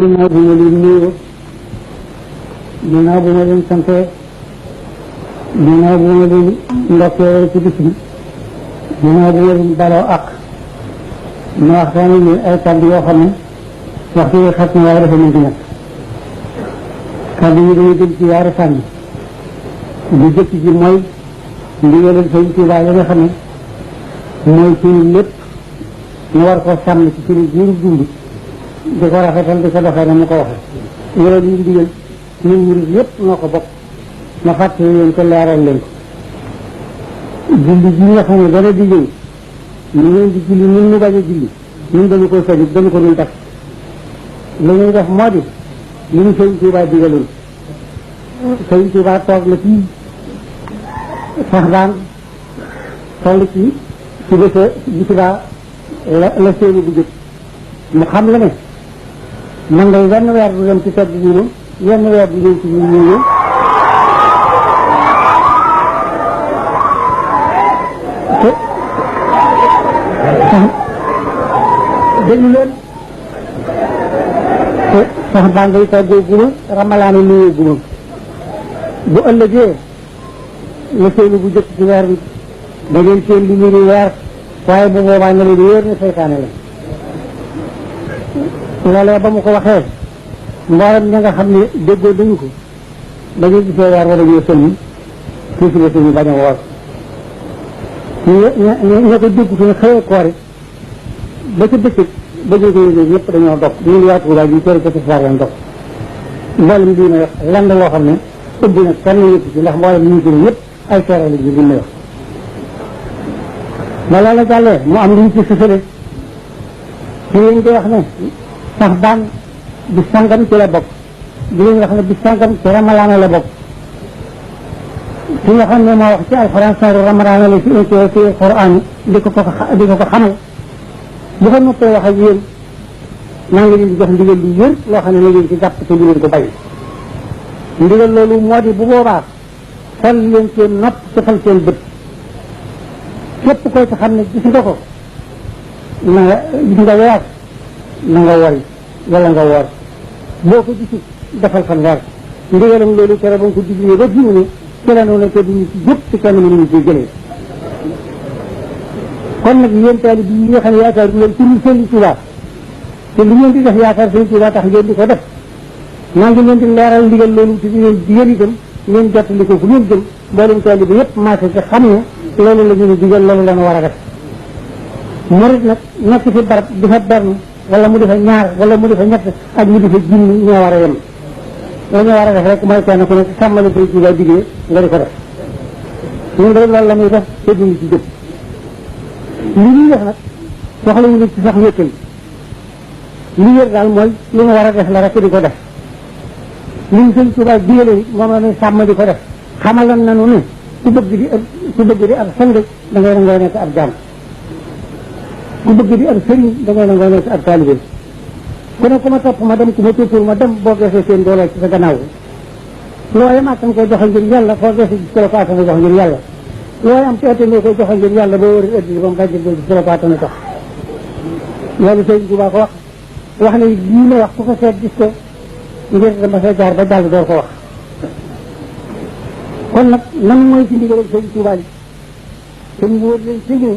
ginnaaw bu ma leen nuyoo ginnaaw bu ma leen santee ginnaaw bu ma leen ndokkee ci bis bi ginnaaw bu ma leen baloo ak ma waxtaane leen ay kàddu yoo xam ne waxtu yi xat na waaye dafa mën di ñàkk kàddu yi dañuy jëm ci yaari fànn bu jëkk ji mooy ndigalal Sëñ Tuubaa yi nga xam ne mooy suñu lépp ñu war ko sàmm ci suñu jiiru dund di ko rafetal di ko doxee na mu ko waxee loolu ñu ndigal ñun murid yépp noo ko bokk ma fàttali leen ko leeral leen ko julli ji nga xam ne dana di ñëw ñu ngeen di julli ñun ñu bañ a julli ñun dañu koy sañu dañu ko dul def li ñuy def moo di li ñu Sëñ Tuubaa digaloon Sëñ Tuubaa toog la fii sax daan toll ci bés bi subaa la séenu bu jëkk mu xam la ne man ngay wenn weer bu dem ci tedd bi ñëw wenn weer bu ñëw ci ñu ñëw te dañu leen te sax baa ngay toggoo guma ramalaane nuyoo guma bu ëllëgee la séenu bu jëkk ci weer bi da ngeen seen li ñu weer waaye bu boobaa na leen wéer ne seytaane la loolee ba mu ko waxee mboolem ña nga xam ne déggoo dañu ko dañuy gisee weer wala ñoo sëlmi ci suba suñu bañ a woor ña ko dégg suñu xëyee koori ba ca bëccëg ba ñu ko yëgee ñëpp dañoo dog ñun waa Tuubaa ji tëri ko tisbaar lañ dog mboolem lii may wax lenn loo xam ne ëbb na kenn yëpp ci ndax mboolem ñu ko ñëpp ay seere la ji li may wax ma loola jàllee mu am lu ñu ci sësale ci yéen di wax ne sax daan bi sangam ci la bokk di leen wax ne bi sangam ci ramalaana la bokk ci nga xam ne moo wax ci alxuraan saaru ramalaana la ci alxuraan di ko xamal bu ko noppee wax ak yéen maa ngi leen di jox ndigal lu wér loo xam ne na ngeen ci jàpp te du leen ko bàyyi ndigal loolu moo di bu boobaa fal leen seen nopp te fal seen bët képp koy ci xam ne gis nga ko na nga gis nga weer na nga wori wala nga woor boo ko gisul defal fan weer ndigalam loolu tere ba nga ko diglee ba jiw ne ci la noonu te duñu ci jëpp ci kenn mënuñu ci jëlee kon nag yéen taali bi yi nga xam ne yaakaar bu leen turu Sëñ Tuubaa te li ngeen di def yaakaar Sëñ Tuubaa tax ngeen di ko def maa ngi leen di leeral ndigal loolu te di leen digal itam ngeen jottali ko fu ngeen jëm mboolem taali bi yëpp marché te xam ne loolu la ñu digal loolu la ñu war a def murit nag nekk fi barab di fa benn wala mu defa ñaar wala mu defa ñett ak mu defa junni ñoo war a yem la ñu war a def rek mooy kenn ku nekk sàmmali Sëñ Tuubaa digee nga di ko def ñun rek loolu la muy def te duñu ci jëpp li ñuy def nag soxla wu ci sax wéttal li wér daal mooy li nga war a def la rek di ko def li ñu Sëñ Tuubaa digale moom la ñuy sàmm di ko def xamaloon nañu ne ku bëgg di ab sang da ngay nangoo nekk ab jaam ku bëgg di ab sëriñ da ngay nangoo nekk ab taalibe ku ne ku ma topp ma dem ku ma toppul ma dem boo geesee seen doole ci sa gannaaw looy am attan koy joxe ngir yàlla foo geesee gis ko la ko attan jox ngir yàlla looy am te attandoo koy joxe ngir yàlla boo wëri ëddina ba mu dajjël gis ko la ko attan jox loolu Sëñ Tuubaa ko wax ne lii ma wax ku ko seet gis ko ngir dama sa jaar ba jàll door ko wax kon nag nan mooy ci ndigal Sëñ Tuubaa yi suñ wóor leen ci ñëw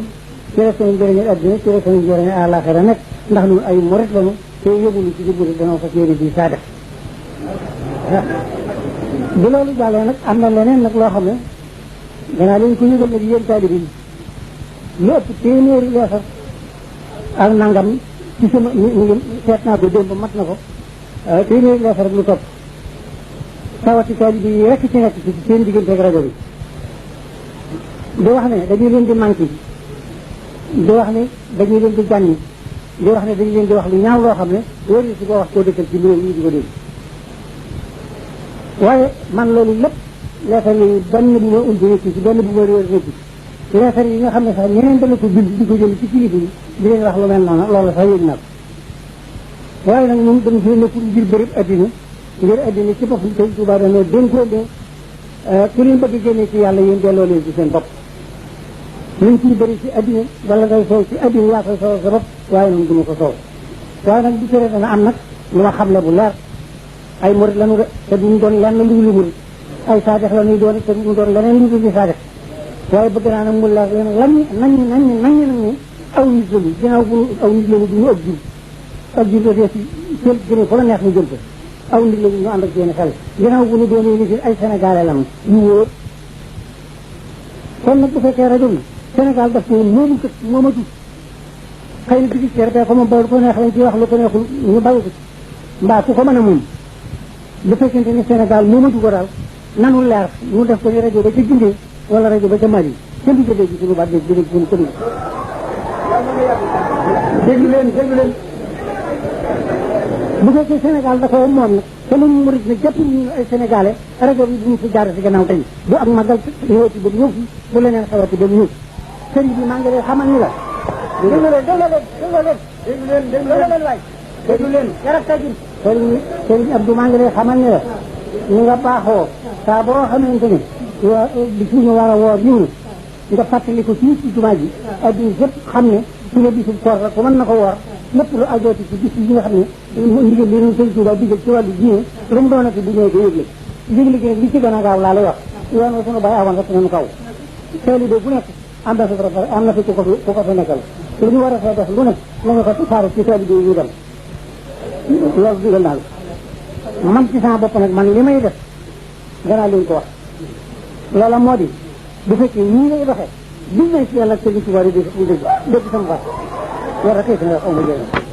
ci la seen njëriñu adduna ci la seen njëriñu àllaaxira nekk ndax ñun ay murit lañu te yóbbuñu ci jubbu danoo fas yéene bi saa def bu loolu jàllee nag am na leneen nag loo xam ne danaa leen ko yëgal nag yéen taalibe yi lu ëpp téeméeri leesar ak nangam ci sama seet naa ko démb mat na ko téeméeri leesar ak lu topp tawati taalibe yi rekk ci nekk ci seen diggante ak rajo bi di wax ne dañuy leen di manqué di wax ne dañuy leen di jànni di wax ne dañu leen di wax lu ñaaw loo xam ne wóor si koo wax koo dëkkal ci loolu yi di ko dégg waaye man loolu lépp leetar yi benn bu ma umbi nekk ci benn bu ma réer nekk ci leetar yi nga xam ne sax ñeneen dana ko bind di ko jël ci kilifa yi di leen wax lu mel noonu loolu sax yëg naa ko waaye nag ñun dañu fi nekkul ngir bërëb addina ngir addina ci boppam Sëñ Tuubaa dañoo dénkoo ne ku leen bëgg génne ci yàlla yéen delloo leen ci seen bopp luñ ciy bëri ci addina wala ngay soow ci addina yaa koy soow sa bopp waaye noonu du ma ko soow waaye nag du tere dana am nag lu ma xamle bu leer ay murit lañu de te duñ doon lenn lu dul murit ay saadex la ñuy doon te duñ doon leneen lu dul saadex waaye bëgg naa nag mu leer leen nañ nag ni aw nit lañu ginnaaw bu aw nit lañu du ñu ëpp jur ak jur dafee si jël gëne fa la neex ñu jël ko aw nit lañu ñu ànd ak seen xel ginnaaw bu ñu doonee nit ay sénégalais lañu yu wóor kon nag bu fekkee rajo bi Sénégal daf ko moomu kat moomatu xëy na bisi cer bee ko moom ba ko neex lañ ci wax lu ko neexul ñu bàyyi ko ci mbaa ku ko mën a moom bu fekkente ne Sénégal moomatu ko daal nanu leer ñu def ko ci rajo ba ca Gindee wala rajo ba ca Mali kenn du jógee ci suñu baat bi jógee ci suñu commune déglu leen bu fekkee Sénégal da ko moom nag te lu mu murit ne jàpp ñu ay sénégalais rajo bi duñu fi jaar si gannaaw tey bu ak magal ñëwati ba ñëw fi bu leneen xewati ba ñëw sëriñ bi maa ngi lay xamal ni la déglu leen waay déglu leen yarak tagin sëriñ Abdou maa ngi lay xamal ni la ñu nga baaxoo saa boo xamante ne bi suñu war a woor ñëw na nga fàttali ko fii ci jumaa ji adduna yëpp xam ne su la bisub koor la ku mën na ko woor lépp lu ajooti ci bis yi nga xam ne ndigal li ñu sëñ Tuuba digal ci wàllu diine lu mu doonati bu ñëwee ko yëgle yëgle gi nag li ci gën a gaaw laa lay wax yoon wa sunu bàyyi awoon rek nañu kaw teeli de bu nekk am na fi ku ko fi nekkal lu ñu war a fee def lu nekk nañu ko saaru ci teeli bi ñu dem loolu digal naa la man ci sama bopp nag man li may def danaa leen ko wax loola moo di bu fekkee ñii ngay doxee business yàlla ak sëñ Tuuba di dégg sama baat war a kay sama wax aw ma jëriñ